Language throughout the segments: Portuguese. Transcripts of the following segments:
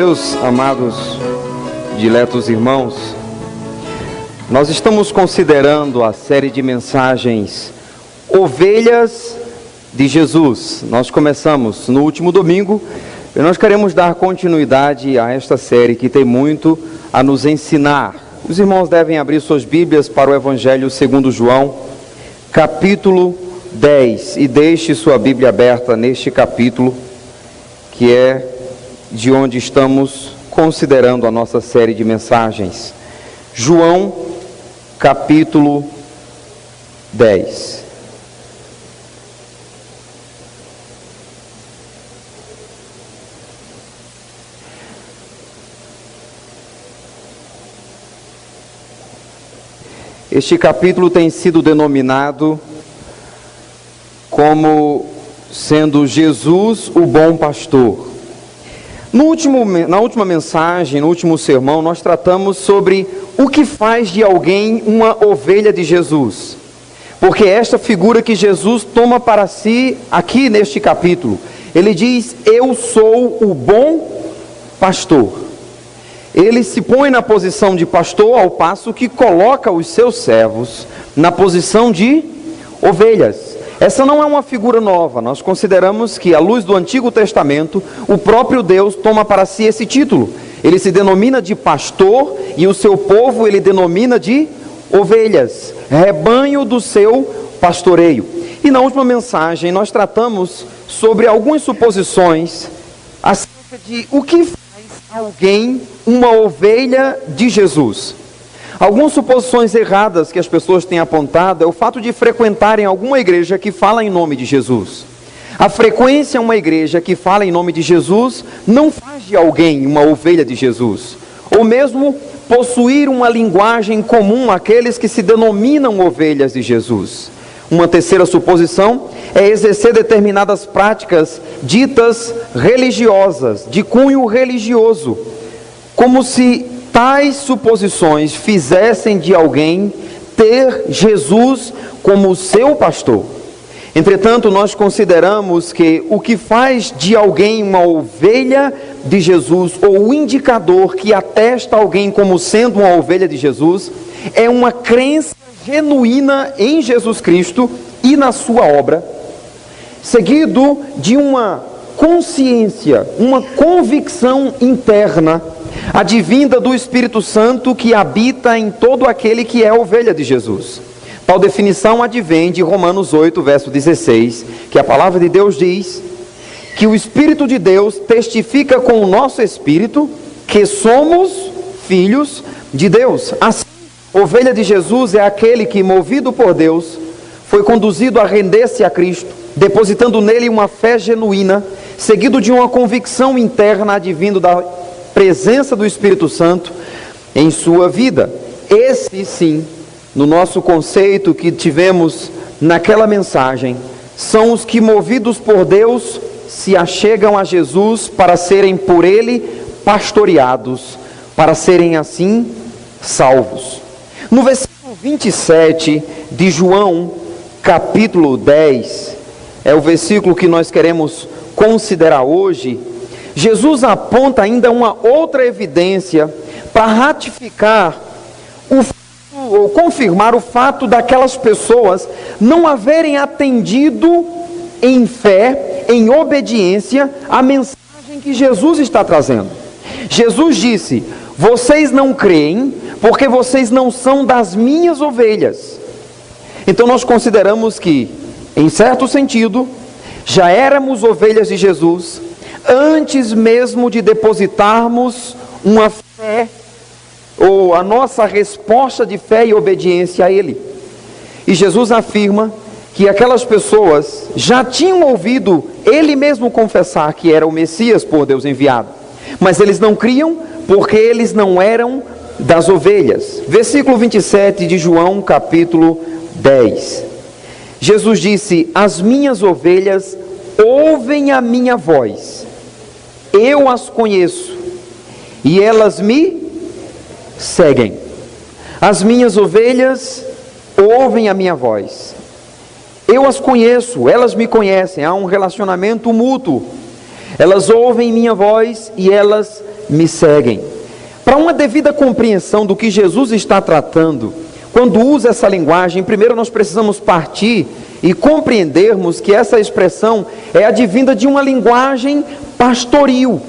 Deus, amados, diletos irmãos, nós estamos considerando a série de mensagens Ovelhas de Jesus. Nós começamos no último domingo e nós queremos dar continuidade a esta série que tem muito a nos ensinar. Os irmãos devem abrir suas Bíblias para o Evangelho segundo João, capítulo 10, e deixe sua Bíblia aberta neste capítulo, que é de onde estamos considerando a nossa série de mensagens. João, capítulo 10. Este capítulo tem sido denominado como sendo Jesus o bom pastor. Na última mensagem, no último sermão, nós tratamos sobre o que faz de alguém uma ovelha de Jesus. Porque esta figura que Jesus toma para si aqui neste capítulo, ele diz: eu sou o bom pastor. Ele se põe na posição de pastor, ao passo que coloca os seus servos na posição de ovelhas. Essa não é uma figura nova. Nós consideramos que, à luz do Antigo Testamento, o próprio Deus toma para si esse título. Ele se denomina de pastor e o seu povo ele denomina de ovelhas, rebanho do seu pastoreio. E na última mensagem nós tratamos sobre algumas suposições acerca de o que faz alguém uma ovelha de Jesus. Algumas suposições erradas que as pessoas têm apontado é o fato de frequentarem alguma igreja que fala em nome de Jesus. A frequência em uma igreja que fala em nome de Jesus não faz de alguém uma ovelha de Jesus. Ou mesmo possuir uma linguagem comum àqueles que se denominam ovelhas de Jesus. Uma terceira suposição é exercer determinadas práticas ditas religiosas, de cunho religioso, como se tais suposições fizessem de alguém ter Jesus como seu pastor. Entretanto, nós consideramos que o que faz de alguém uma ovelha de Jesus, ou o indicador que atesta alguém como sendo uma ovelha de Jesus, é uma crença genuína em Jesus Cristo e na sua obra, seguido de uma consciência, uma convicção interna, advinda do Espírito Santo que habita em todo aquele que é ovelha de Jesus. Tal definição advém de Romanos 8, verso 16, que a palavra de Deus diz que o Espírito de Deus testifica com o nosso espírito que somos filhos de Deus. Assim, ovelha de Jesus é aquele que, movido por Deus, foi conduzido a render-se a Cristo, depositando nele uma fé genuína, seguido de uma convicção interna advindo da presença do Espírito Santo em sua vida. Esse sim, no nosso conceito que tivemos naquela mensagem, são os que, movidos por Deus, se achegam a Jesus para serem por Ele pastoreados, para serem assim salvos. No versículo 27 de João, capítulo 10, é o versículo que nós queremos considerar hoje. Jesus aponta ainda uma outra evidência para ratificar ou confirmar o fato daquelas pessoas não haverem atendido em fé, em obediência, a mensagem que Jesus está trazendo. Jesus disse: vocês não creem porque vocês não são das minhas ovelhas. Então nós consideramos que, em certo sentido, já éramos ovelhas de Jesus antes mesmo de depositarmos uma fé, ou a nossa resposta de fé e obediência a Ele. E Jesus afirma que aquelas pessoas já tinham ouvido Ele mesmo confessar que era o Messias por Deus enviado, mas eles não criam porque eles não eram das ovelhas. Versículo 27 de João, capítulo 10. Jesus disse: as minhas ovelhas ouvem a minha voz. Eu as conheço e elas me seguem. As minhas ovelhas ouvem a minha voz. Eu as conheço, elas me conhecem. Há um relacionamento mútuo. Elas ouvem minha voz e elas me seguem. Para uma devida compreensão do que Jesus está tratando, quando usa essa linguagem, primeiro nós precisamos partir e compreendermos que essa expressão é advinda de uma linguagem pastoril.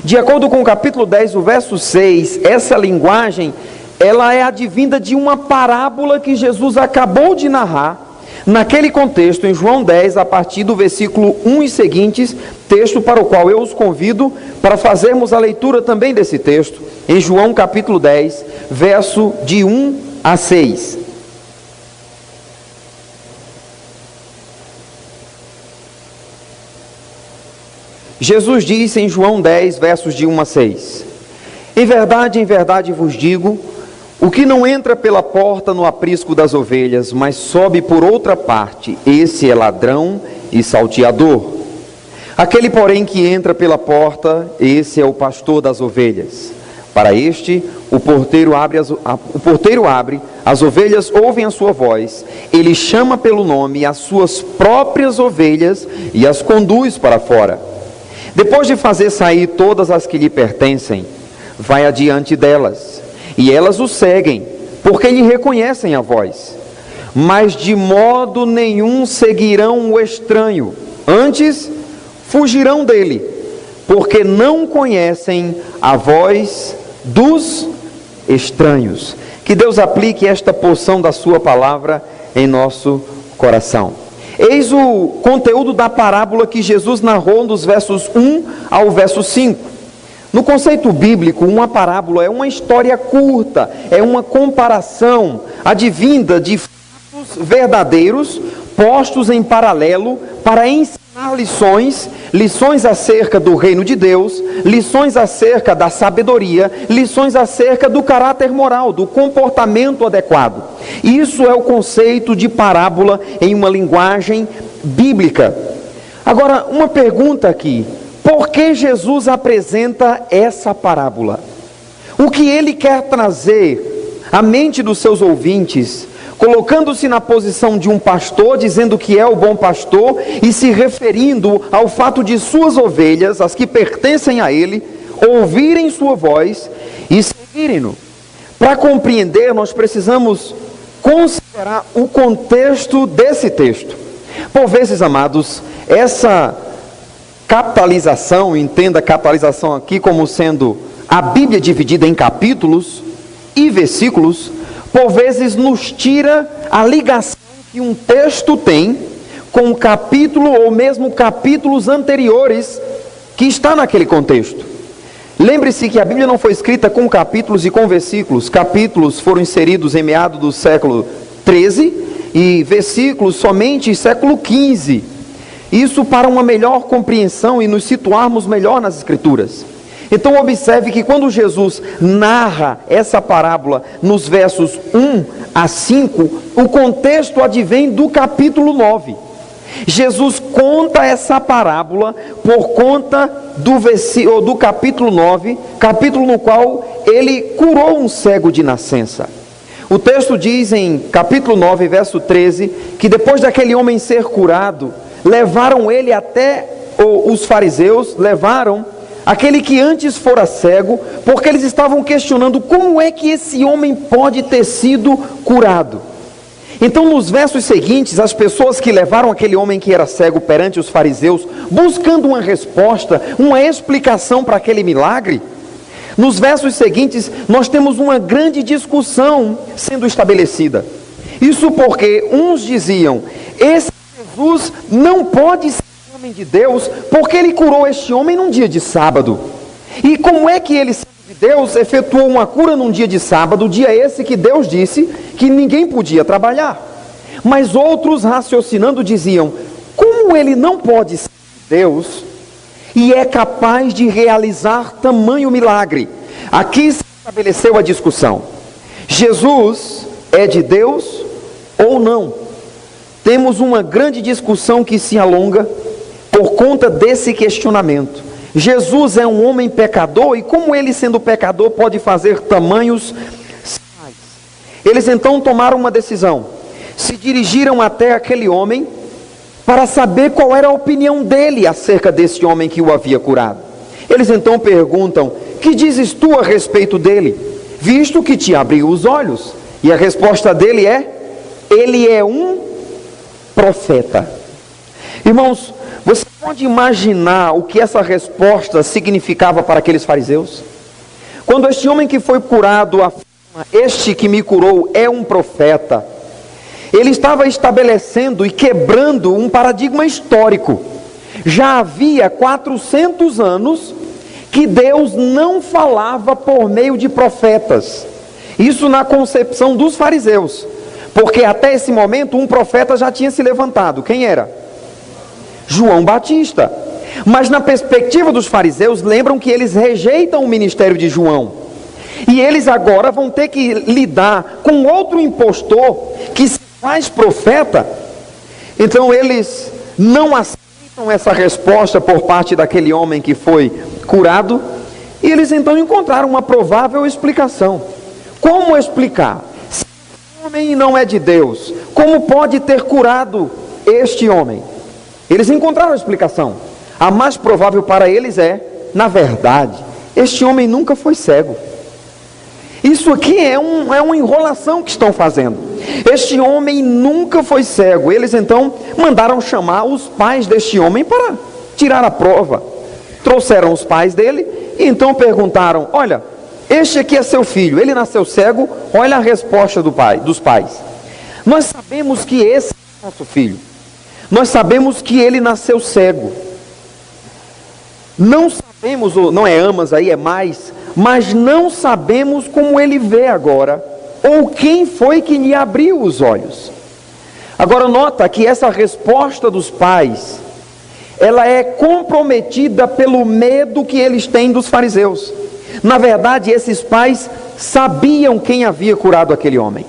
De acordo com o capítulo 10, o verso 6, essa linguagem, ela é advinda de uma parábola que Jesus acabou de narrar, naquele contexto, em João 10, a partir do versículo 1 e seguintes, texto para o qual eu os convido para fazermos a leitura também desse texto, em João capítulo 10, verso de 1 a 6. Jesus disse em João 10, versos de 1 a 6: em verdade vos digo, o que não entra pela porta no aprisco das ovelhas, mas sobe por outra parte, esse é ladrão e salteador. Aquele, porém, que entra pela porta, esse é o pastor das ovelhas. Para este, o porteiro abre, as ovelhas ouvem a sua voz, ele chama pelo nome as suas próprias ovelhas e as conduz para fora. Depois de fazer sair todas as que lhe pertencem, vai adiante delas, e elas o seguem, porque lhe reconhecem a voz. Mas de modo nenhum seguirão o estranho, antes fugirão dele, porque não conhecem a voz dos estranhos. Que Deus aplique esta porção da sua palavra em nosso coração. Eis o conteúdo da parábola que Jesus narrou dos versos 1 ao verso 5. No conceito bíblico, uma parábola é uma história curta, é uma comparação advinda de fatos verdadeiros postos em paralelo para ensinar lições acerca do reino de Deus, lições acerca da sabedoria, lições acerca do caráter moral, do comportamento adequado. Isso é o conceito de parábola em uma linguagem bíblica. Agora, uma pergunta aqui: por que Jesus apresenta essa parábola? O que ele quer trazer à mente dos seus ouvintes, colocando-se na posição de um pastor, dizendo que é o bom pastor, e se referindo ao fato de suas ovelhas, as que pertencem a ele, ouvirem sua voz e seguirem-no. Para compreender, nós precisamos considerar o contexto desse texto. Por vezes, amados, essa capitalização, entenda a capitalização aqui como sendo a Bíblia dividida em capítulos e versículos, por vezes nos tira a ligação que um texto tem com o capítulo ou mesmo capítulos anteriores que está naquele contexto. Lembre-se que a Bíblia não foi escrita com capítulos e com versículos. Capítulos foram inseridos em meados do século 13 e versículos somente em século 15. Isso para uma melhor compreensão e nos situarmos melhor nas Escrituras. Então observe que quando Jesus narra essa parábola nos versos 1 a 5, o contexto advém do capítulo 9. Jesus conta essa parábola por conta do capítulo 9, capítulo no qual ele curou um cego de nascença. O texto diz em capítulo 9, verso 13, que depois daquele homem ser curado, levaram ele até os fariseus, levaram aquele que antes fora cego, porque eles estavam questionando como é que esse homem pode ter sido curado. Então, nos versos seguintes, as pessoas que levaram aquele homem que era cego perante os fariseus, buscando uma resposta, uma explicação para aquele milagre, nos versos seguintes, nós temos uma grande discussão sendo estabelecida. Isso porque uns diziam: esse Jesus não pode ser homem de Deus, porque ele curou este homem num dia de sábado. E como é que ele, sendo de Deus, efetuou uma cura num dia de sábado, dia esse que Deus disse que ninguém podia trabalhar? Mas outros, raciocinando, diziam: como ele não pode ser de Deus e é capaz de realizar tamanho milagre? Aqui se estabeleceu a discussão: Jesus é de Deus ou não? Temos uma grande discussão que se alonga por conta desse questionamento. Jesus é um homem pecador, e como ele, sendo pecador, pode fazer tamanhos sinais? Eles então tomaram uma decisão, se dirigiram até aquele homem para saber qual era a opinião dele acerca desse homem que o havia curado. Eles então perguntam: que dizes tu a respeito dele, visto que te abriu os olhos? E a resposta dele é: ele é um profeta. Irmãos, você pode imaginar o que essa resposta significava para aqueles fariseus? Quando este homem que foi curado afirma: este que me curou é um profeta, ele estava estabelecendo e quebrando um paradigma histórico. Já havia 400 anos que Deus não falava por meio de profetas. Isso na concepção dos fariseus, porque até esse momento um profeta já tinha se levantado. Quem era? João Batista. Mas na perspectiva dos fariseus, lembram que eles rejeitam o ministério de João, e eles agora vão ter que lidar com outro impostor que se faz profeta. Então eles não aceitam essa resposta por parte daquele homem que foi curado, e eles então encontraram uma provável explicação. Como explicar? Se o homem não é de Deus, como pode ter curado este homem? Eles encontraram a explicação. A mais provável para eles é: na verdade, este homem nunca foi cego. Isso aqui é uma enrolação que estão fazendo. Este homem nunca foi cego. Eles então mandaram chamar os pais deste homem para tirar a prova. Trouxeram os pais dele e então perguntaram: olha, este aqui é seu filho, ele nasceu cego? Olha a resposta dos pais: nós sabemos que esse é nosso filho, nós sabemos que ele nasceu cego. Não sabemos, ou não é amas aí, é mais, mas não sabemos como ele vê agora, ou quem foi que lhe abriu os olhos. Agora nota que essa resposta dos pais, ela é comprometida pelo medo que eles têm dos fariseus. Na verdade, esses pais sabiam quem havia curado aquele homem,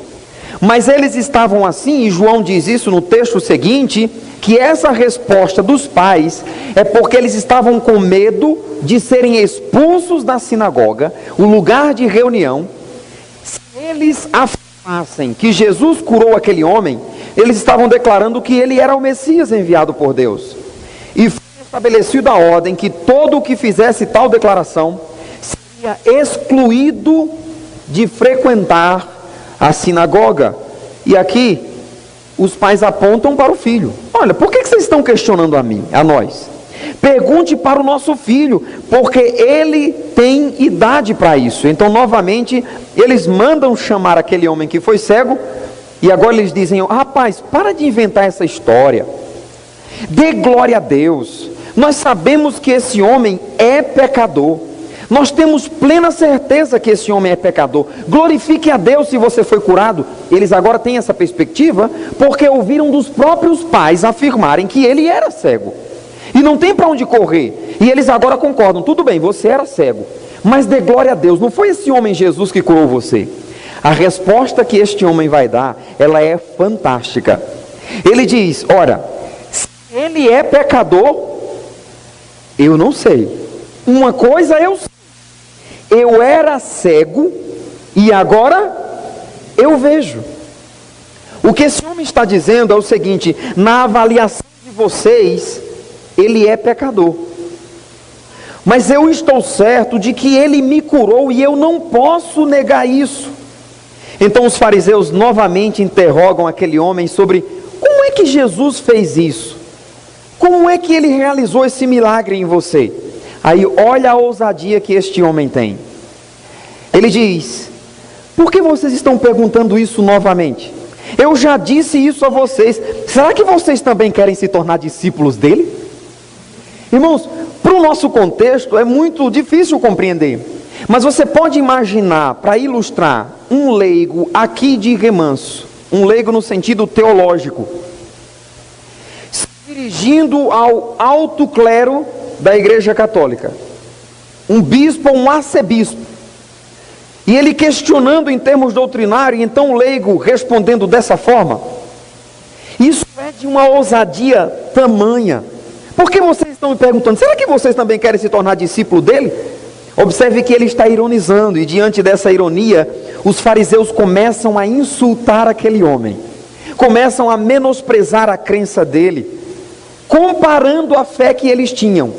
mas eles estavam assim, e João diz isso no texto seguinte, que essa resposta dos pais é porque eles estavam com medo de serem expulsos da sinagoga, o lugar de reunião. Se eles afirmassem que Jesus curou aquele homem, eles estavam declarando que ele era o Messias enviado por Deus. E foi estabelecida a ordem que todo o que fizesse tal declaração seria excluído de frequentar a sinagoga. E aqui os pais apontam para o filho: olha, por que vocês estão questionando a nós? Pergunte para o nosso filho, porque ele tem idade para isso. Então novamente eles mandam chamar aquele homem que foi cego, e agora eles dizem: rapaz, para de inventar essa história, dê glória a Deus, nós sabemos que esse homem é pecador, nós temos plena certeza que esse homem é pecador, glorifique a Deus se você foi curado. Eles agora têm essa perspectiva, porque ouviram dos próprios pais afirmarem que ele era cego, e não tem para onde correr, e eles agora concordam: tudo bem, você era cego, mas dê glória a Deus, não foi esse homem Jesus que curou você. A resposta que este homem vai dar, ela é fantástica. Ele diz: ora, se ele é pecador, eu não sei. Uma coisa eu sei: eu era cego e agora eu vejo. O que esse homem está dizendo é o seguinte: na avaliação de vocês, ele é pecador, mas eu estou certo de que ele me curou e eu não posso negar isso. Então os fariseus novamente interrogam aquele homem sobre como é que Jesus fez isso, como é que ele realizou esse milagre em você. Aí olha a ousadia que este homem tem. Ele diz: por que vocês estão perguntando isso novamente? Eu já disse isso a vocês. Será que vocês também querem se tornar discípulos dele? Irmãos, para o nosso contexto é muito difícil compreender, mas você pode imaginar, para ilustrar, um leigo aqui de Remanso, um leigo no sentido teológico, se dirigindo ao alto clero da Igreja Católica, um bispo ou um arcebispo, e ele questionando em termos doutrinários, e então o leigo respondendo dessa forma. Isso é de uma ousadia tamanha. Por que vocês estão me perguntando? Será que vocês também querem se tornar discípulo dele? Observe que ele está ironizando, e diante dessa ironia, os fariseus começam a insultar aquele homem, começam a menosprezar a crença dele, comparando a fé que eles tinham.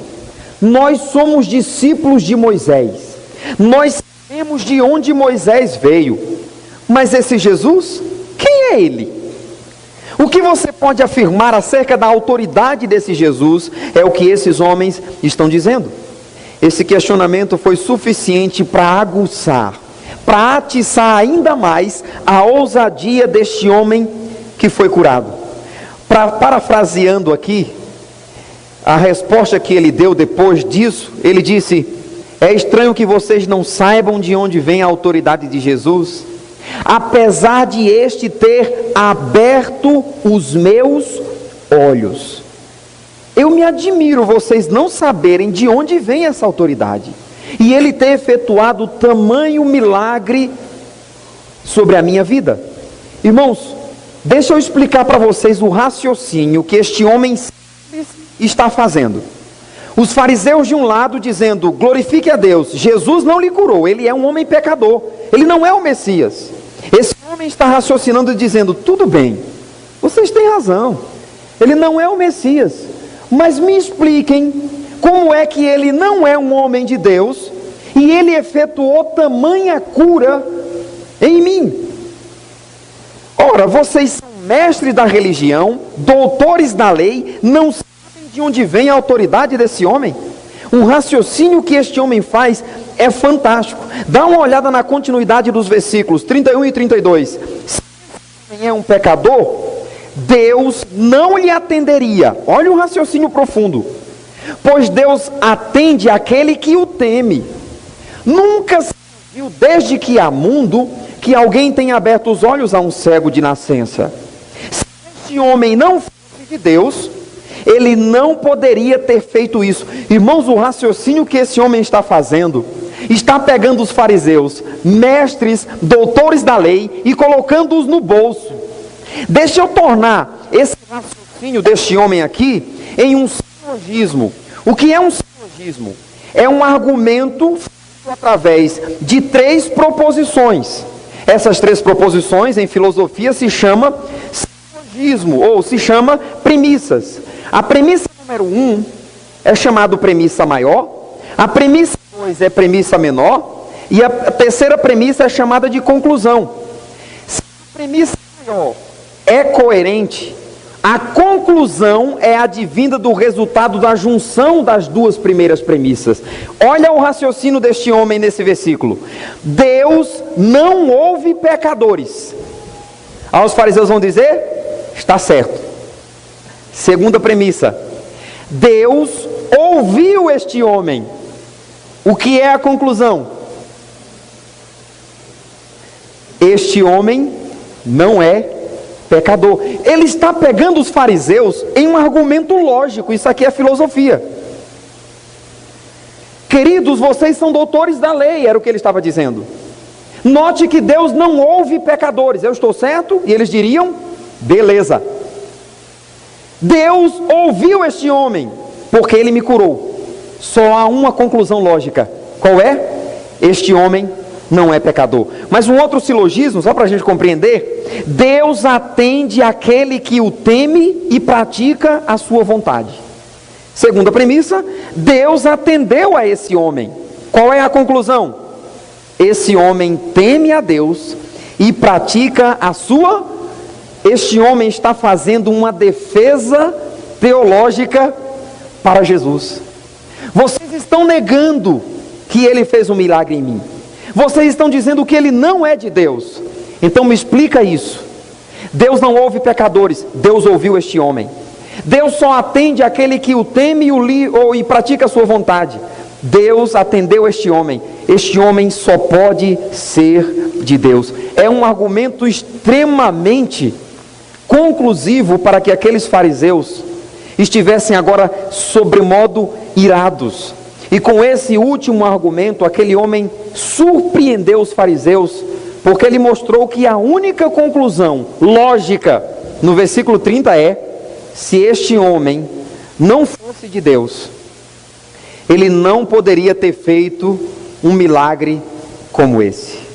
Nós somos discípulos de Moisés, Nós sabemos de onde Moisés veio, mas esse Jesus, quem é ele? O que você pode afirmar acerca da autoridade desse Jesus é o que esses homens estão dizendo. Esse questionamento foi suficiente para aguçar, para atiçar ainda mais a ousadia deste homem que foi curado. Parafraseando aqui, a resposta que ele deu depois disso, ele disse: é estranho que vocês não saibam de onde vem a autoridade de Jesus, apesar de este ter aberto os meus olhos. Eu me admiro vocês não saberem de onde vem essa autoridade, e ele ter efetuado tamanho milagre sobre a minha vida. Irmãos, deixa eu explicar para vocês o raciocínio que este homem simples está fazendo. Os fariseus de um lado dizendo: glorifique a Deus, Jesus não lhe curou, ele é um homem pecador, ele não é o Messias. Esse homem está raciocinando e dizendo: tudo bem, vocês têm razão, ele não é o Messias, mas me expliquem como é que ele não é um homem de Deus e ele efetuou tamanha cura em mim. Ora, vocês são mestres da religião, doutores da lei, não sabem de onde vem a autoridade desse homem? Um raciocínio que este homem faz é fantástico. Dá uma olhada na continuidade dos versículos 31 e 32. Se esse homem é um pecador, Deus não lhe atenderia. Olha o raciocínio profundo. Pois Deus atende aquele que o teme. Nunca se viu, desde que há mundo, que alguém tenha aberto os olhos a um cego de nascença. Se este homem não fosse de Deus, ele não poderia ter feito isso. Irmãos, o raciocínio que esse homem está fazendo, está pegando os fariseus, mestres, doutores da lei, e colocando-os no bolso. Deixa eu tornar esse raciocínio deste homem aqui em um silogismo. O que é um silogismo? É um argumento feito através de 3 proposições. Essas 3 proposições em filosofia se chama silogismo, ou se chama premissas. A premissa número 1 é chamada premissa maior, a premissa 2 é premissa menor, e a terceira premissa é chamada de conclusão. Se a premissa maior é coerente, a conclusão é advinda do resultado da junção das 2 primeiras premissas. Olha o raciocínio deste homem nesse versículo: Deus não ouve pecadores. Aí os fariseus vão dizer: está certo. Segunda premissa: Deus ouviu este homem. O que é a conclusão? Este homem não é pecador. Ele está pegando os fariseus em um argumento lógico. Isso aqui é filosofia. Queridos, vocês são doutores da lei, era o que ele estava dizendo. Note que Deus não ouve pecadores. Eu estou certo? E eles diriam: beleza. Deus ouviu este homem, porque ele me curou. Só há uma conclusão lógica. Qual é? Este homem não é pecador. Mas um outro silogismo, só para a gente compreender: Deus atende aquele que o teme e pratica a sua vontade. Segunda premissa: Deus atendeu a esse homem. Qual é a conclusão? Esse homem teme a Deus e pratica a sua. Este homem está fazendo uma defesa teológica para Jesus. Vocês estão negando que ele fez um milagre em mim. Vocês estão dizendo que ele não é de Deus. Então me explica isso. Deus não ouve pecadores. Deus ouviu este homem. Deus só atende aquele que o teme e pratica a sua vontade. Deus atendeu este homem. Este homem só pode ser de Deus. É um argumento extremamente conclusivo para que aqueles fariseus estivessem agora sobremodo irados. E com esse último argumento, aquele homem surpreendeu os fariseus, porque ele mostrou que a única conclusão lógica no versículo 30 é: se este homem não fosse de Deus, ele não poderia ter feito um milagre como esse.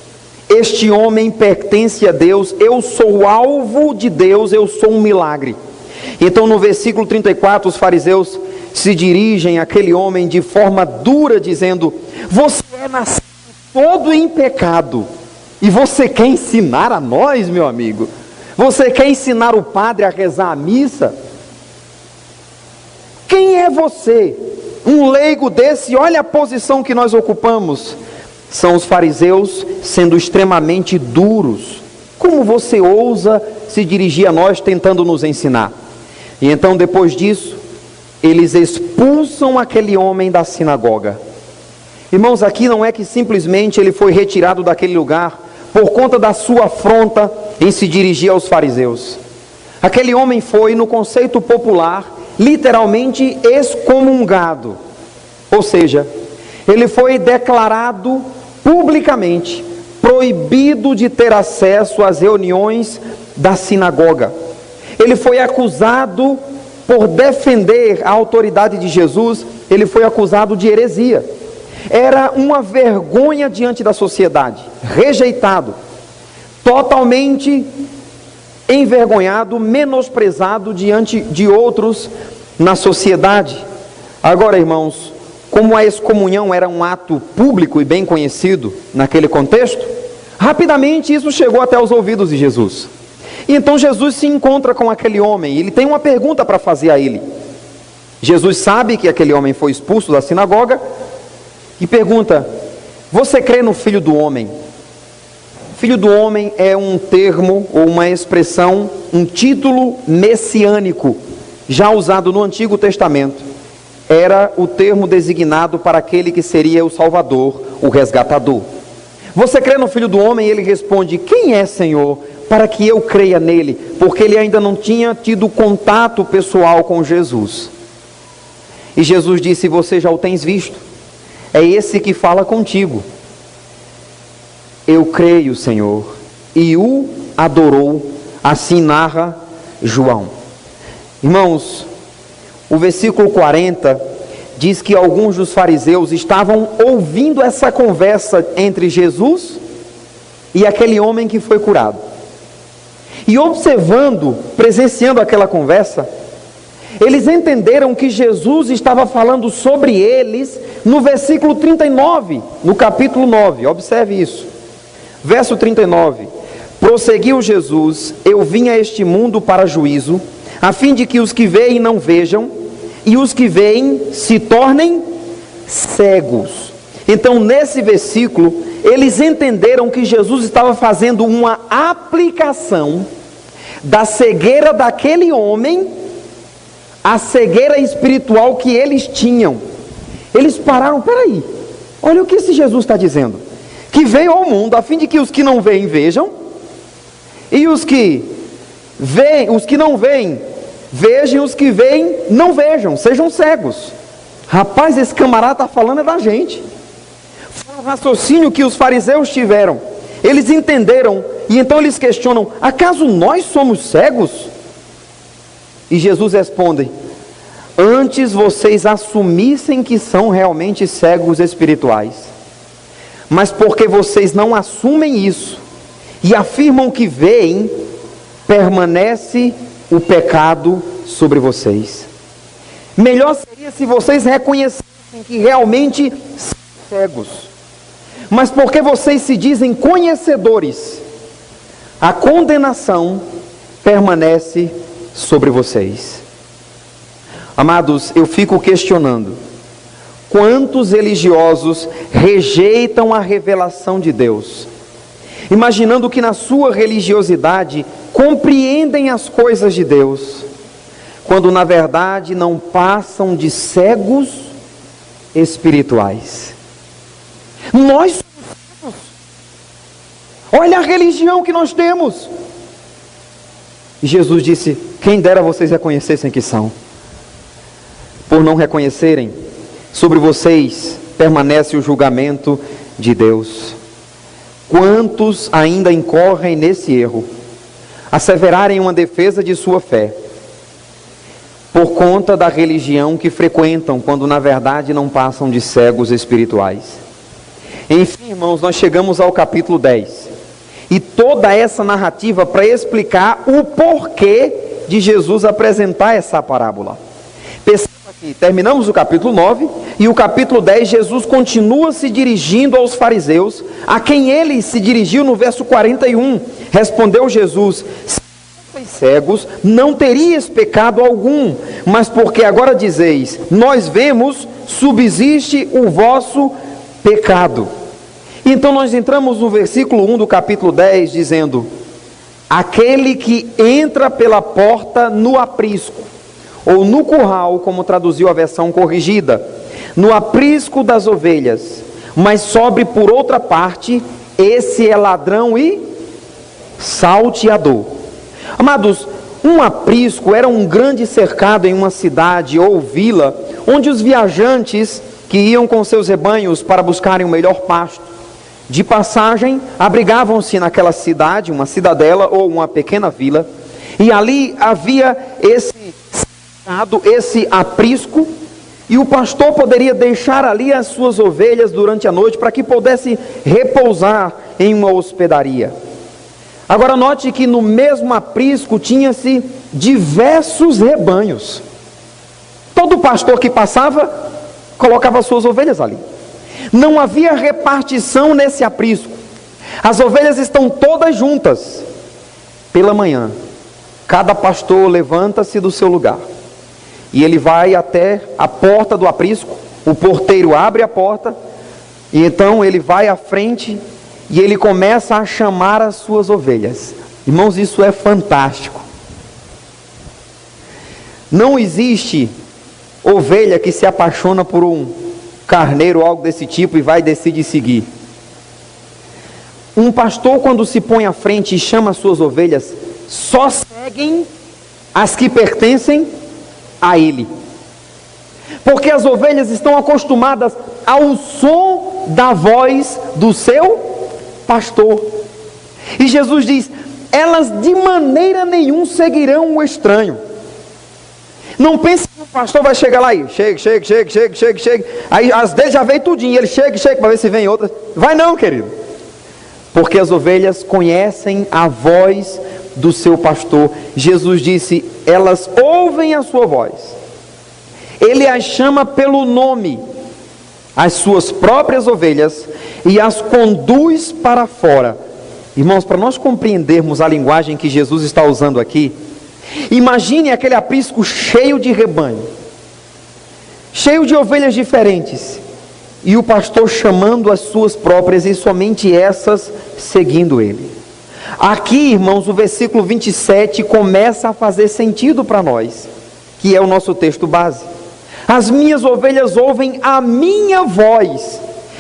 Este homem pertence a Deus, eu sou alvo de Deus, eu sou um milagre. Então no versículo 34 os fariseus se dirigem àquele homem de forma dura, dizendo: você é nascido todo em pecado. E você quer ensinar a nós, meu amigo? Você quer ensinar o padre a rezar a missa? Quem é você? Um leigo desse, olha a posição que nós ocupamos. São os fariseus sendo extremamente duros. Como você ousa se dirigir a nós tentando nos ensinar? E então, depois disso, eles expulsam aquele homem da sinagoga. Irmãos, aqui não é que simplesmente ele foi retirado daquele lugar por conta da sua afronta em se dirigir aos fariseus. Aquele homem foi, no conceito popular, literalmente excomungado. Ou seja, ele foi declarado publicamente proibido de ter acesso às reuniões da sinagoga. Ele foi acusado por defender a autoridade de Jesus, ele foi acusado de heresia. Era uma vergonha diante da sociedade, rejeitado, totalmente envergonhado, menosprezado diante de outros na sociedade. Agora, irmãos, como a excomunhão era um ato público e bem conhecido naquele contexto, rapidamente isso chegou até os ouvidos de Jesus. E então Jesus se encontra com aquele homem, e ele tem uma pergunta para fazer a ele. Jesus sabe que aquele homem foi expulso da sinagoga, e pergunta: você crê no Filho do Homem? Filho do Homem é um termo ou uma expressão, um título messiânico, já usado no Antigo Testamento. Era o termo designado para aquele que seria o Salvador, o resgatador. Você crê no Filho do Homem? E ele responde: quem é, Senhor, para que eu creia nele? Porque ele ainda não tinha tido contato pessoal com Jesus. E Jesus disse: você já o tens visto, é esse que fala contigo. Eu creio, Senhor. E o adorou. Assim narra João. Irmãos, o versículo 40 diz que alguns dos fariseus estavam ouvindo essa conversa entre Jesus e aquele homem que foi curado. E observando, presenciando aquela conversa, eles entenderam que Jesus estava falando sobre eles no versículo 39, no capítulo 9. Observe isso. Verso 39. Prosseguiu Jesus: eu vim a este mundo para juízo, a fim de que os que veem não vejam, e os que veem se tornem cegos. Então, nesse versículo, eles entenderam que Jesus estava fazendo uma aplicação da cegueira daquele homem à cegueira espiritual que eles tinham. Eles pararam: peraí, olha o que esse Jesus está dizendo, que veio ao mundo a fim de que os que não veem vejam, e os que não veem vejam, e os que veem não vejam, sejam cegos. Rapaz, esse camarada está falando é da gente. Foi o raciocínio que os fariseus tiveram. Eles entenderam, e então eles questionam: acaso nós somos cegos? E Jesus responde: antes vocês assumissem que são realmente cegos espirituais, mas porque vocês não assumem isso e afirmam que veem, permanece o pecado sobre vocês. Melhor seria se vocês reconhecessem que realmente são cegos, mas porque vocês se dizem conhecedores, a condenação permanece sobre vocês. Amados, eu fico questionando: quantos religiosos rejeitam a revelação de Deus, imaginando que na sua religiosidade compreendem as coisas de Deus, quando na verdade não passam de cegos espirituais. Nós somos cegos. Olha a religião que nós temos. E Jesus disse: quem dera vocês reconhecessem que são. Por não reconhecerem, sobre vocês permanece o julgamento de Deus. Quantos ainda incorrem nesse erro, asseverarem uma defesa de sua fé, por conta da religião que frequentam, quando na verdade não passam de cegos espirituais. Enfim, irmãos, nós chegamos ao capítulo 10, e toda essa narrativa para explicar o porquê de Jesus apresentar essa parábola. Perceba terminamos o capítulo 9 e o capítulo 10, Jesus continua se dirigindo aos fariseus, a quem ele se dirigiu no verso 41. Respondeu Jesus: se fosseis cegos, não teríeis pecado algum, mas porque agora dizeis, nós vemos, subsiste o vosso pecado. Então nós entramos no versículo 1 do capítulo 10, dizendo: aquele que entra pela porta no aprisco, ou no curral, como traduziu a versão corrigida, no aprisco das ovelhas, mas sobe por outra parte, esse é ladrão e salteador. Amados, um aprisco era um grande cercado em uma cidade ou vila, onde os viajantes que iam com seus rebanhos para buscarem o melhor pasto, de passagem, abrigavam-se naquela cidade, uma cidadela ou uma pequena vila, e ali havia esse aprisco, e o pastor poderia deixar ali as suas ovelhas durante a noite para que pudesse repousar em uma hospedaria. Agora note que no mesmo aprisco tinha-se diversos rebanhos. Todo pastor que passava colocava as suas ovelhas ali. Não havia repartição nesse aprisco. As ovelhas estão todas juntas. Pela manhã, cada pastor levanta-se do seu lugar e ele vai até a porta do aprisco. O porteiro abre a porta e então ele vai à frente e ele começa a chamar as suas ovelhas. Irmãos, isso é fantástico. Não existe ovelha que se apaixona por um carneiro ou algo desse tipo e vai e decide seguir. Um pastor, quando se põe à frente e chama as suas ovelhas, só seguem as que pertencem a ele, porque as ovelhas estão acostumadas ao som da voz do seu pastor. E Jesus diz: elas de maneira nenhuma seguirão o estranho. Não pense que o pastor vai chegar lá e chega. Aí as dele já veio tudinho, ele chega para ver se vem outra. Vai não, querido. Porque as ovelhas conhecem a voz do seu pastor. Jesus disse: elas ouvem a sua voz. Ele as chama pelo nome, as suas próprias ovelhas, e as conduz para fora. Irmãos, para nós compreendermos a linguagem que Jesus está usando aqui, imagine aquele aprisco cheio de rebanho, cheio de ovelhas diferentes, e o pastor chamando as suas próprias, e somente essas seguindo ele. Aqui, irmãos, o versículo 27 começa a fazer sentido para nós, que é o nosso texto base. As minhas ovelhas ouvem a minha voz.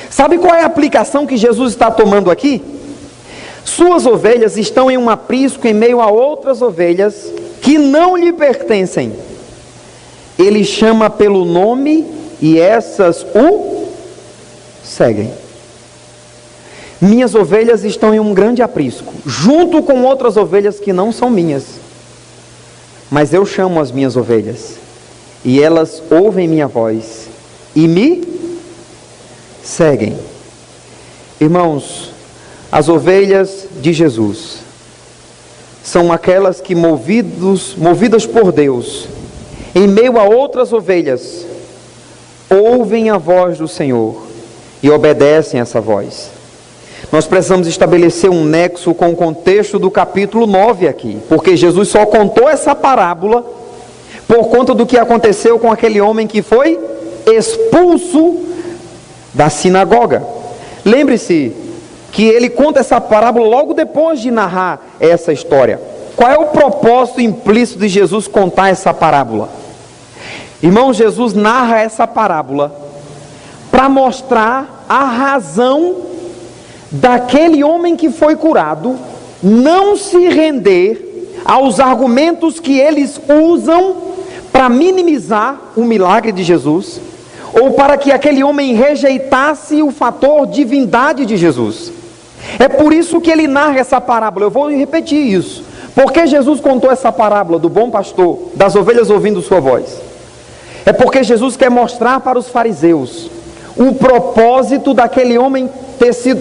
Sabe qual é a aplicação que Jesus está tomando aqui? Suas ovelhas estão em um aprisco em meio a outras ovelhas que não lhe pertencem. Ele chama pelo nome e essas o seguem. Minhas ovelhas estão em um grande aprisco, junto com outras ovelhas que não são minhas. Mas eu chamo as minhas ovelhas, e elas ouvem minha voz, e me seguem. Irmãos, as ovelhas de Jesus são aquelas que movidas por Deus, em meio a outras ovelhas, ouvem a voz do Senhor e obedecem essa voz. Nós precisamos estabelecer um nexo com o contexto do capítulo 9 aqui, porque Jesus só contou essa parábola por conta do que aconteceu com aquele homem que foi expulso da sinagoga. Lembre-se que ele conta essa parábola logo depois de narrar essa história. Qual é o propósito implícito de Jesus contar essa parábola? Irmão, Jesus narra essa parábola para mostrar a razão daquele homem que foi curado não se render aos argumentos que eles usam para minimizar o milagre de Jesus, ou para que aquele homem rejeitasse o fator divindade de Jesus. É por isso que ele narra essa parábola. Eu vou repetir isso. Porque Jesus contou essa parábola do bom pastor, das ovelhas ouvindo sua voz? É porque Jesus quer mostrar para os fariseus o propósito daquele homem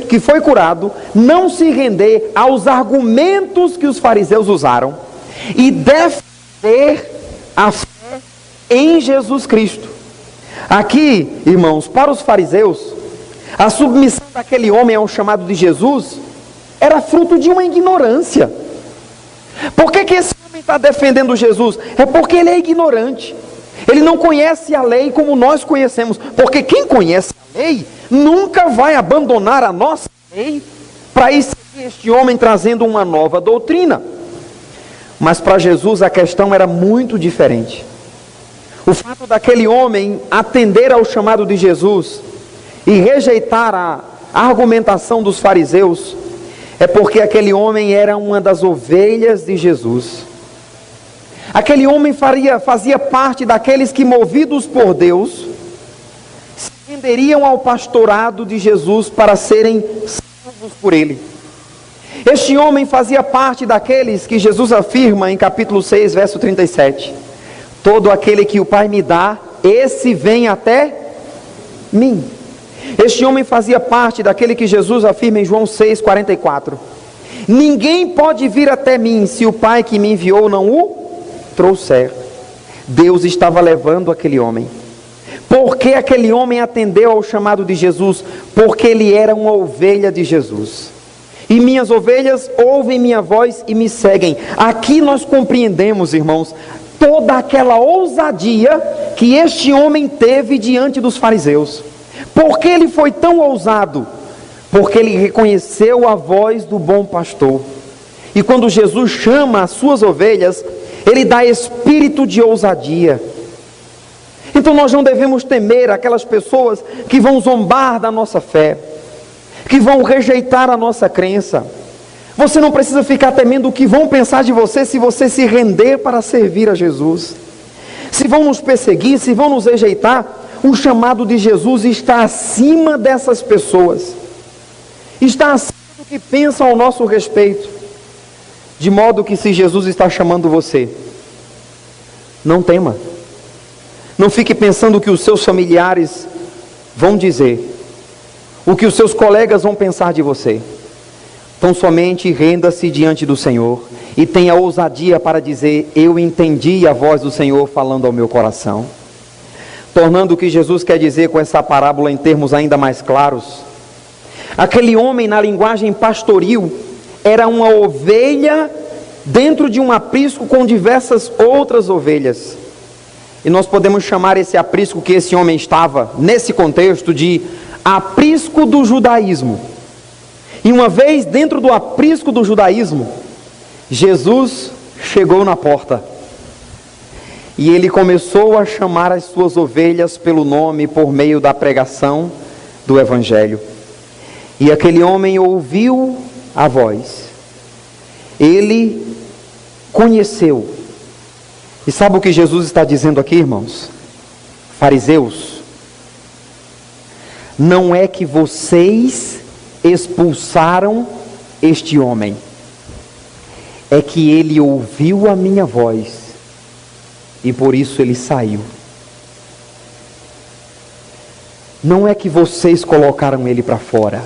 que foi curado, não se render aos argumentos que os fariseus usaram e defender a fé em Jesus Cristo. Aqui, irmãos, para os fariseus, a submissão daquele homem ao chamado de Jesus era fruto de uma ignorância. Por que esse homem está defendendo Jesus? É porque ele é ignorante. Ele não conhece a lei como nós conhecemos. Porque quem conhece a lei nunca vai abandonar a nossa lei para ir seguir este homem trazendo uma nova doutrina. Mas para Jesus a questão era muito diferente. O fato daquele homem atender ao chamado de Jesus e rejeitar a argumentação dos fariseus é porque aquele homem era uma das ovelhas de Jesus. Aquele homem fazia parte daqueles que, movidos por Deus, se renderiam ao pastorado de Jesus para serem salvos por ele. Este homem fazia parte daqueles que Jesus afirma em capítulo 6, verso 37. Todo aquele que o Pai me dá, esse vem até mim. Este homem fazia parte daquele que Jesus afirma em João 6, 44. Ninguém pode vir até mim se o Pai que me enviou não o trouxer. Deus estava levando aquele homem. Por que aquele homem atendeu ao chamado de Jesus? Porque ele era uma ovelha de Jesus. E minhas ovelhas ouvem minha voz e me seguem. Aqui nós compreendemos, irmãos, toda aquela ousadia que este homem teve diante dos fariseus. Por que ele foi tão ousado? Porque ele reconheceu a voz do bom pastor. E quando Jesus chama as suas ovelhas, ele dá espírito de ousadia. Então nós não devemos temer aquelas pessoas que vão zombar da nossa fé, que vão rejeitar a nossa crença. Você não precisa ficar temendo o que vão pensar de você se você se render para servir a Jesus. Se vão nos perseguir, se vão nos rejeitar, o chamado de Jesus está acima dessas pessoas. Está acima do que pensam ao nosso respeito. De modo que se Jesus está chamando você, não tema. Não fique pensando o que os seus familiares vão dizer, o que os seus colegas vão pensar de você. Então somente renda-se diante do Senhor e tenha ousadia para dizer: eu entendi a voz do Senhor falando ao meu coração. Tornando o que Jesus quer dizer com essa parábola em termos ainda mais claros, aquele homem, na linguagem pastoril, era uma ovelha dentro de um aprisco com diversas outras ovelhas. E nós podemos chamar esse aprisco que esse homem estava, nesse contexto, de aprisco do judaísmo. E uma vez dentro do aprisco do judaísmo, Jesus chegou na porta. E ele começou a chamar as suas ovelhas pelo nome por meio da pregação do Evangelho. E aquele homem ouviu a voz. Ele conheceu. E sabe o que Jesus está dizendo aqui, irmãos? Fariseus, não é que vocês expulsaram este homem, é que ele ouviu a minha voz e por isso ele saiu. Não é que vocês colocaram ele para fora,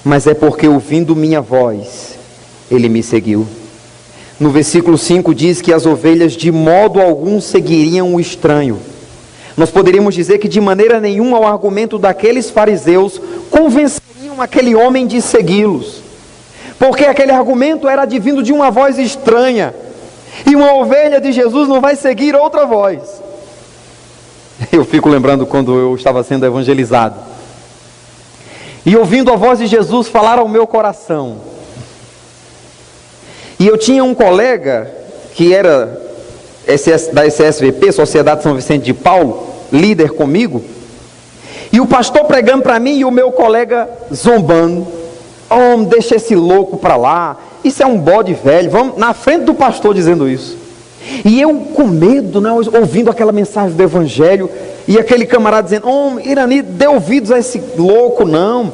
mas é porque ouvindo minha voz, ele me seguiu. No versículo 5 diz que as ovelhas de modo algum seguiriam o estranho. Nós poderíamos dizer que de maneira nenhuma o argumento daqueles fariseus convenceriam aquele homem de segui-los. Porque aquele argumento era advindo de uma voz estranha. E uma ovelha de Jesus não vai seguir outra voz. Eu fico lembrando quando eu estava sendo evangelizado. E ouvindo a voz de Jesus falar ao meu coração. E eu tinha um colega que era da SSVP, Sociedade São Vicente de Paulo, líder comigo. E o pastor pregando para mim e o meu colega zombando. Oh, deixa esse louco para lá. Isso é um bode velho. Vamos na frente do pastor dizendo isso. E eu com medo, né, ouvindo aquela mensagem do Evangelho. E aquele camarada dizendo: oh, Irani, dê ouvidos a esse louco não.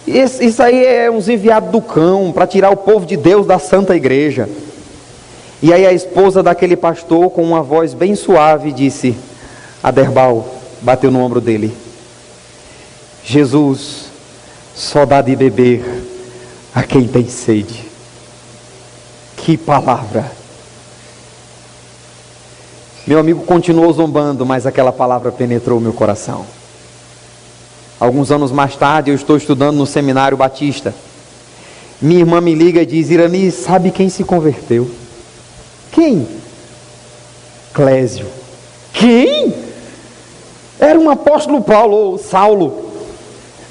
Isso aí é uns enviados do cão para tirar o povo de Deus da Santa Igreja. E aí a esposa daquele pastor, com uma voz bem suave, disse: Aderbal, bateu no ombro dele: Jesus só dá de beber a quem tem sede. Que palavra! Meu amigo continuou zombando, mas aquela palavra penetrou meu coração. Alguns anos mais tarde, eu estou estudando no Seminário Batista. Minha irmã me liga e diz: Irani, sabe quem se converteu? Quem? Clésio. Quem? Era um apóstolo Paulo, ou Saulo.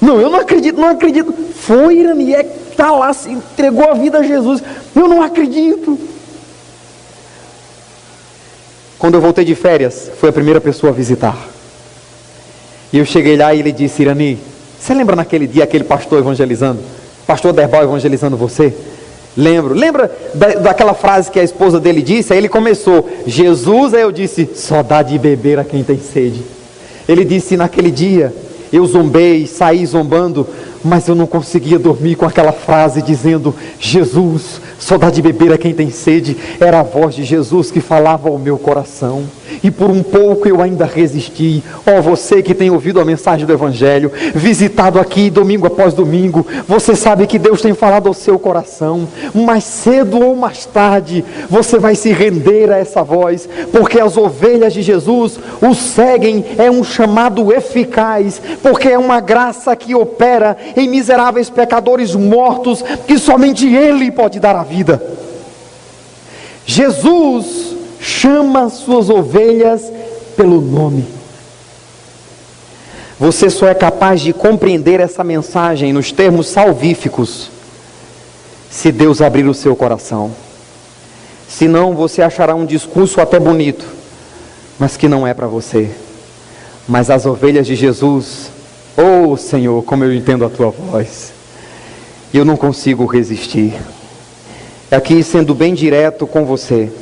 Não, eu não acredito, não acredito. Foi, Irani, está lá, se entregou a vida a Jesus. Eu não acredito. Quando eu voltei de férias, foi a primeira pessoa a visitar. E eu cheguei lá e ele disse: Irani, você lembra naquele dia aquele pastor evangelizando? Pastor Derbal evangelizando você? Lembro. Lembra daquela frase que a esposa dele disse? Aí ele começou: Jesus. Aí eu disse: só dá de beber a quem tem sede. Ele disse: naquele dia eu zombei, saí zombando, mas eu não conseguia dormir com aquela frase dizendo: Jesus, só dá de beber a quem tem sede. Era a voz de Jesus que falava ao meu coração. E por um pouco eu ainda resisti. Ó, você que tem ouvido a mensagem do Evangelho, visitado aqui domingo após domingo, você sabe que Deus tem falado ao seu coração. Mais cedo ou mais tarde, você vai se render a essa voz, porque as ovelhas de Jesus o seguem. É um chamado eficaz, porque é uma graça que opera em miseráveis pecadores mortos, que somente Ele pode dar a vida. Jesus chama suas ovelhas pelo nome. Você só é capaz de compreender essa mensagem nos termos salvíficos se Deus abrir o seu coração. Senão você achará um discurso até bonito, mas que não é para você. Mas as ovelhas de Jesus, oh Senhor, como eu entendo a tua voz, eu não consigo resistir. Aqui, sendo bem direto com você,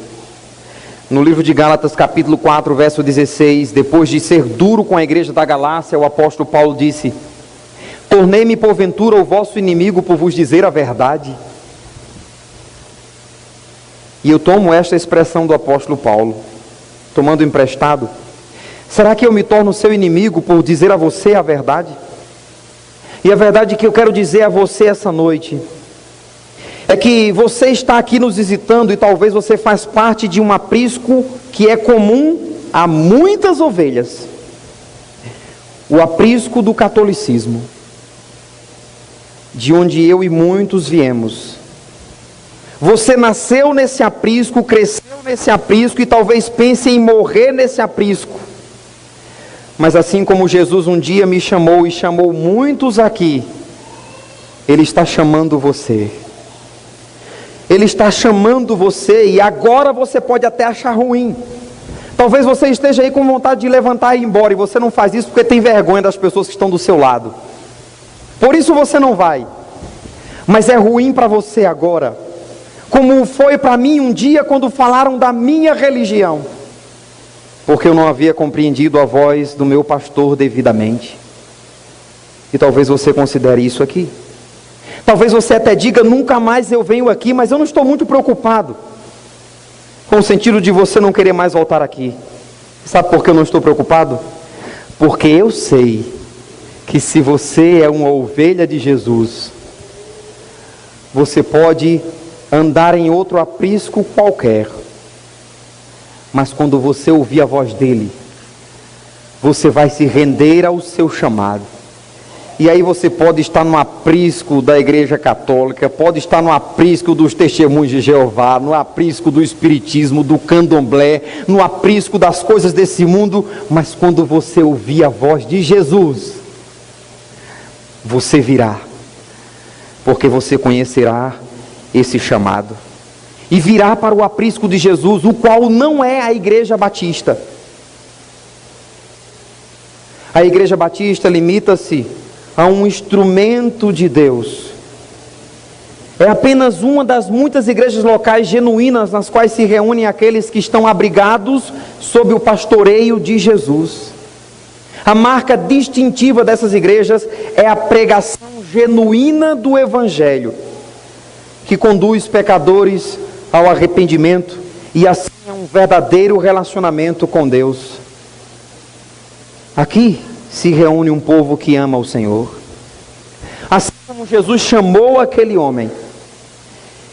no livro de Gálatas capítulo 4, verso 16, depois de ser duro com a igreja da Galácia, o apóstolo Paulo disse: tornei-me porventura o vosso inimigo por vos dizer a verdade. E eu tomo esta expressão do apóstolo Paulo, tomando emprestado: será que eu me torno seu inimigo por dizer a você a verdade? E a verdade que eu quero dizer a você essa noite é que você está aqui nos visitando e talvez você faz parte de um aprisco que é comum a muitas ovelhas. O aprisco do catolicismo, de onde eu e muitos viemos. Você nasceu nesse aprisco, cresceu nesse aprisco e talvez pense em morrer nesse aprisco. Mas assim como Jesus um dia me chamou e chamou muitos aqui, Ele está chamando você. Ele está chamando você, e agora você pode até achar ruim. Talvez você esteja aí com vontade de levantar e ir embora, e você não faz isso porque tem vergonha das pessoas que estão do seu lado. Por isso você não vai. Mas é ruim para você agora, como foi para mim um dia quando falaram da minha religião, porque eu não havia compreendido a voz do meu pastor devidamente. E talvez você considere isso aqui. Talvez você até diga: nunca mais eu venho aqui, mas eu não estou muito preocupado com o sentido de você não querer mais voltar aqui. Sabe por que eu não estou preocupado? Porque eu sei que se você é uma ovelha de Jesus, você pode andar em outro aprisco qualquer, mas quando você ouvir a voz dele, você vai se render ao seu chamado. E aí você pode estar no aprisco da igreja católica, pode estar no aprisco dos testemunhos de Jeová, no aprisco do espiritismo, do candomblé, no aprisco das coisas desse mundo, mas quando você ouvir a voz de Jesus, você virá, porque você conhecerá esse chamado, e virá para o aprisco de Jesus, o qual não é a igreja batista. A igreja batista limita-se a um instrumento de Deus. É apenas uma das muitas igrejas locais genuínas nas quais se reúnem aqueles que estão abrigados sob o pastoreio de Jesus. A marca distintiva dessas igrejas é a pregação genuína do Evangelho, que conduz pecadores ao arrependimento e assim a um verdadeiro relacionamento com Deus. Aqui se reúne um povo que ama o Senhor. Assim como Jesus chamou aquele homem,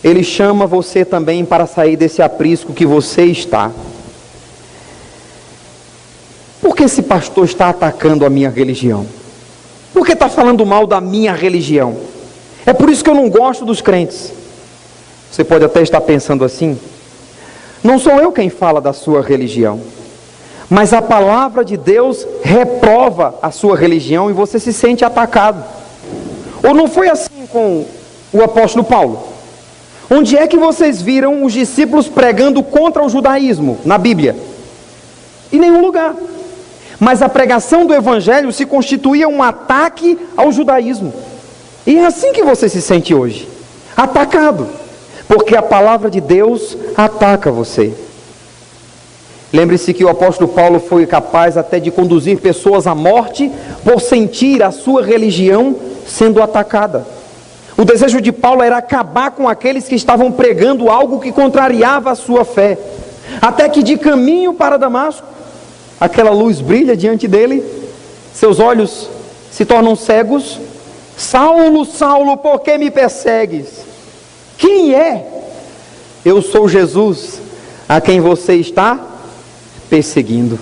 Ele chama você também para sair desse aprisco que você está. que esse pastor está atacando a minha religião? Por que está falando mal da minha religião? É por isso que eu não gosto dos crentes. Você pode até estar pensando assim: não sou eu quem fala da sua religião, mas a palavra de Deus reprova a sua religião e você se sente atacado. Ou não foi assim com o apóstolo Paulo? Onde é que vocês viram os discípulos pregando contra o judaísmo na Bíblia? Em nenhum lugar. Mas a pregação do evangelho se constituía um ataque ao judaísmo. E é assim que você se sente hoje, atacado, porque a palavra de Deus ataca você. Lembre-se que o apóstolo Paulo foi capaz até de conduzir pessoas à morte por sentir a sua religião sendo atacada. O desejo de Paulo era acabar com aqueles que estavam pregando algo que contrariava a sua fé, até que de caminho para Damasco, aquela luz brilha diante dele, seus olhos se tornam cegos. Saulo, Saulo, por que me persegues? Quem é? Eu sou Jesus, a quem você está perseguindo.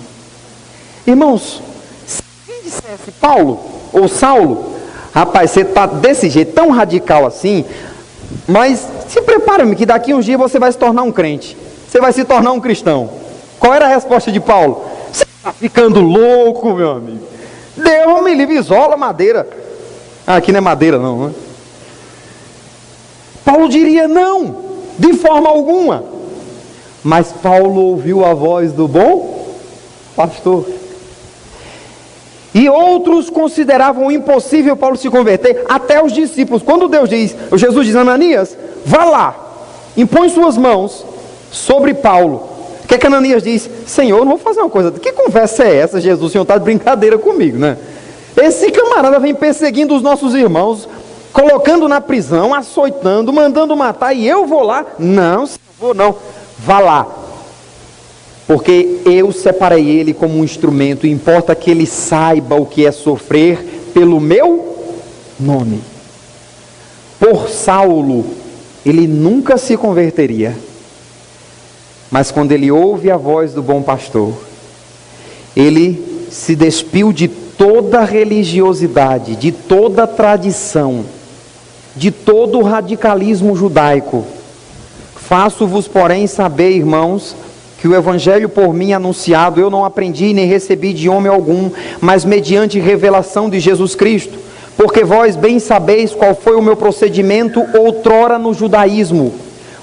Irmãos, se quem dissesse Paulo ou Saulo, rapaz, você está desse jeito, tão radical assim, mas se prepara-me que daqui uns dias você vai se tornar um crente, você vai se tornar um cristão. Qual era a resposta de Paulo? Você está ficando louco, meu amigo. Deus me livre, isola madeira. Aqui não é madeira não, né? Paulo diria não, de forma alguma. Mas Paulo ouviu a voz do bom pastor. E outros consideravam impossível Paulo se converter, até os discípulos. Quando Jesus diz: Ananias, vá lá, impõe suas mãos sobre Paulo. O que é que Ananias diz? Senhor, não vou fazer uma coisa. Que conversa é essa, Jesus? O Senhor está de brincadeira comigo, né? Esse camarada vem perseguindo os nossos irmãos, colocando na prisão, açoitando, mandando matar, e eu vou lá? Não, vou não. Vá lá, porque eu separei ele como um instrumento, e importa que ele saiba o que é sofrer pelo meu nome. Por Saulo, ele nunca se converteria, mas quando ele ouve a voz do bom pastor, ele se despiu de toda religiosidade, de toda tradição, de todo o radicalismo judaico. Faço-vos, porém, saber, irmãos, que o evangelho por mim anunciado eu não aprendi nem recebi de homem algum, mas mediante revelação de Jesus Cristo, porque vós bem sabeis qual foi o meu procedimento outrora no judaísmo,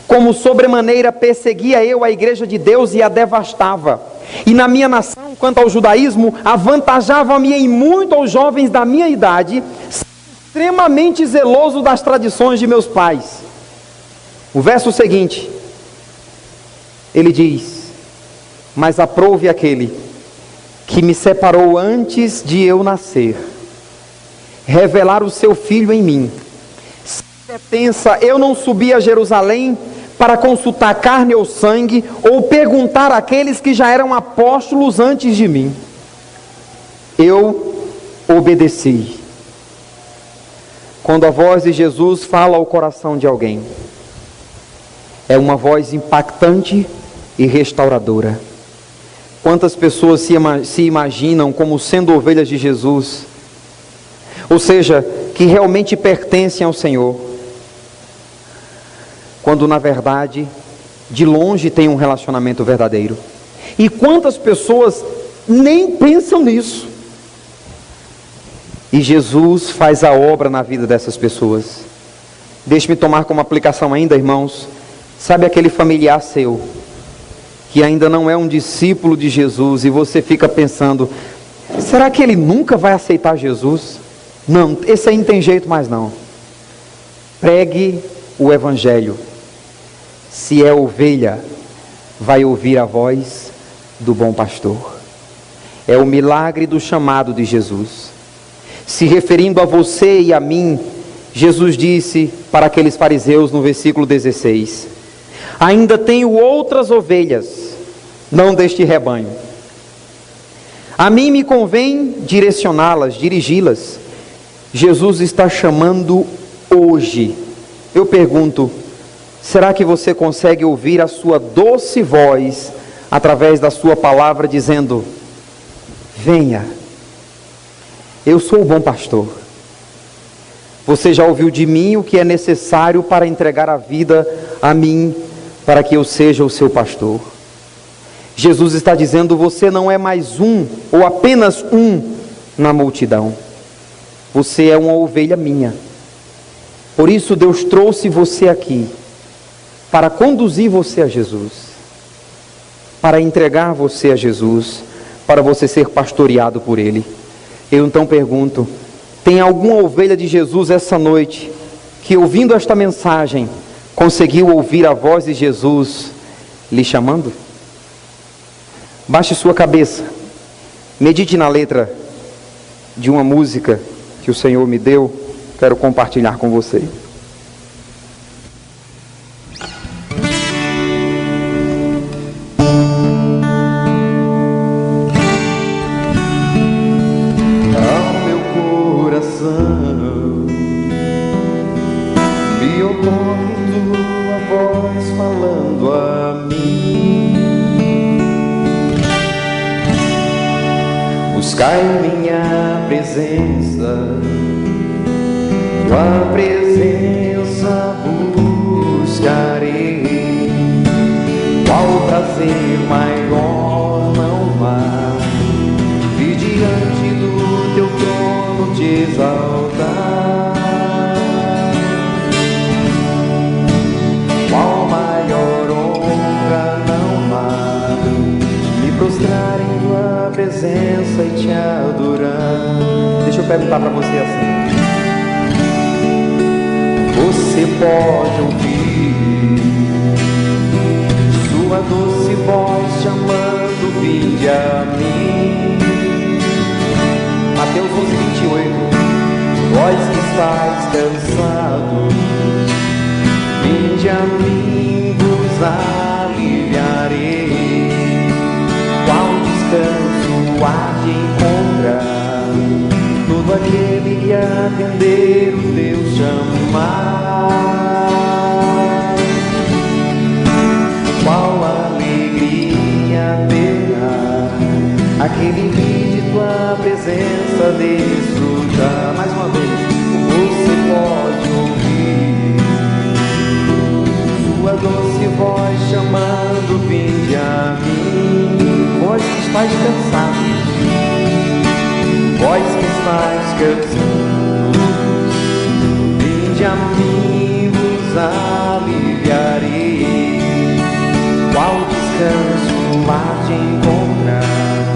como sobremaneira perseguia eu a igreja de Deus e a devastava, e na minha nação, quanto ao judaísmo, avantajava-me em muito aos jovens da minha idade, extremamente zeloso das tradições de meus pais. O verso seguinte, ele diz: mas aprouve aquele que me separou antes de eu nascer, revelar o seu Filho em mim. Se pertença, eu não subi a Jerusalém para consultar carne ou sangue, ou perguntar àqueles que já eram apóstolos antes de mim. Eu obedeci. Quando a voz de Jesus fala ao coração de alguém, é uma voz impactante e restauradora. Quantas pessoas se imaginam como sendo ovelhas de Jesus, ou seja, que realmente pertencem ao Senhor, quando na verdade, de longe tem um relacionamento verdadeiro. E quantas pessoas nem pensam nisso. E Jesus faz a obra na vida dessas pessoas. Deixe-me tomar como aplicação ainda, irmãos. Sabe aquele familiar seu, que ainda não é um discípulo de Jesus, e você fica pensando: será que ele nunca vai aceitar Jesus? Não, esse aí não tem jeito mais não. Pregue o evangelho. Se é ovelha, vai ouvir a voz do bom pastor. É o milagre do chamado de Jesus. Se referindo a você e a mim, Jesus disse para aqueles fariseus no versículo 16: ainda tenho outras ovelhas, não deste rebanho. A mim me convém direcioná-las, dirigi-las. Jesus está chamando hoje. Eu pergunto: será que você consegue ouvir a sua doce voz através da sua palavra dizendo: venha. Eu sou o bom pastor. Você já ouviu de mim o que é necessário para entregar a vida a mim, para que eu seja o seu pastor. Jesus está dizendo: você não é mais um, ou apenas um, na multidão. Você é uma ovelha minha. Por isso Deus trouxe você aqui, para conduzir você a Jesus, para entregar você a Jesus, para você ser pastoreado por Ele. Eu então pergunto: tem alguma ovelha de Jesus essa noite, que ouvindo esta mensagem, conseguiu ouvir a voz de Jesus lhe chamando? Baixe sua cabeça, medite na letra de uma música que o Senhor me deu, quero compartilhar com você. Buscai minha presença, tua presença buscarei. Qual prazer maior não há de diante do teu trono te exaltar? Qual maior honra não há de me prostrar em tua presença e te adorar? Deixa eu perguntar para você assim: você pode ouvir sua doce voz chamando: vinde a mim. Mateus 11:28. Vós que estáis cansados, vinde a mim, vos aliviarei. Qual descanso há de encontrar todo aquele que atender o teu chamar? Qual alegria terá aquele que de tua presença desfrutar? Mais uma vez, você pode ouvir sua doce voz chamando: vinde a mim. Vós que estáis cansados, vós que estáis cansados, vinde a mim, vos aliviarei. Qual descanso há de encontrar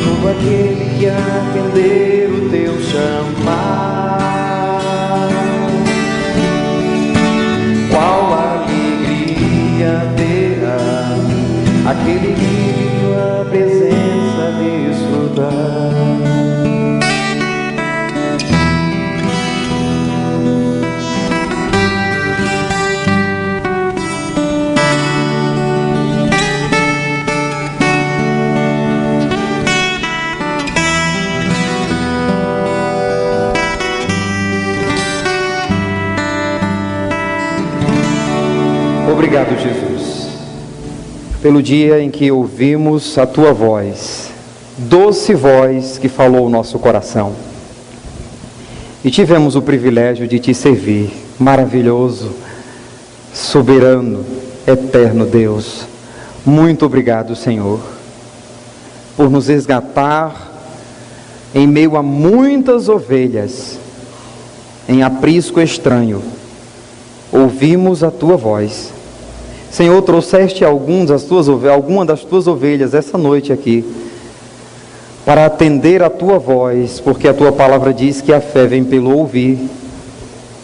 todo aquele que atender o teu chamar? Qual alegria terá aquele que de tua presença desfrutar? Obrigado, Jesus, pelo dia em que ouvimos a tua voz, doce voz que falou o nosso coração, e tivemos o privilégio de te servir. Maravilhoso, soberano, eterno Deus, muito obrigado, Senhor, por nos resgatar em meio a muitas ovelhas, em aprisco estranho. Ouvimos a tua voz, Senhor. Trouxeste alguma das tuas ovelhas essa noite aqui, para atender a tua voz, porque a tua palavra diz que a fé vem pelo ouvir.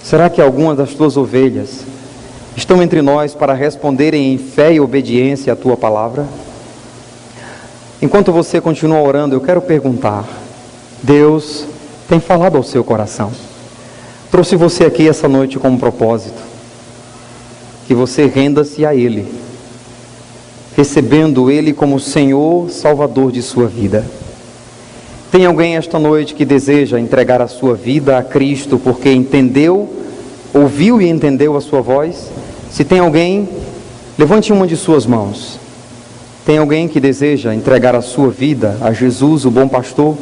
Será que algumas das tuas ovelhas estão entre nós para responderem em fé e obediência à tua palavra? Enquanto você continua orando, eu quero perguntar: Deus tem falado ao seu coração? Trouxe você aqui essa noite com um propósito: que você renda-se a Ele, recebendo Ele como Senhor, Salvador de sua vida. Tem alguém esta noite que deseja entregar a sua vida a Cristo porque ouviu e entendeu a sua voz? Se tem alguém, levante uma de suas mãos. Tem alguém que deseja entregar a sua vida a Jesus, o bom pastor,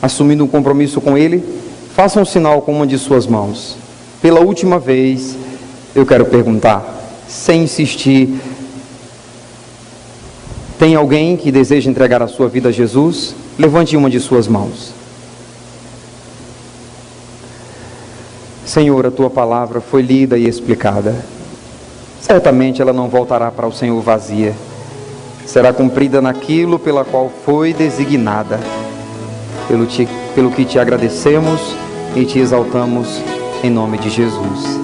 assumindo um compromisso com Ele? Faça um sinal com uma de suas mãos. Pela última vez, eu quero perguntar, sem insistir: tem alguém que deseja entregar a sua vida a Jesus? Levante uma de suas mãos. Senhor, a Tua palavra foi lida e explicada. Certamente ela não voltará para o Senhor vazia. Será cumprida naquilo pela qual foi designada. Pelo que te agradecemos e te exaltamos em nome de Jesus.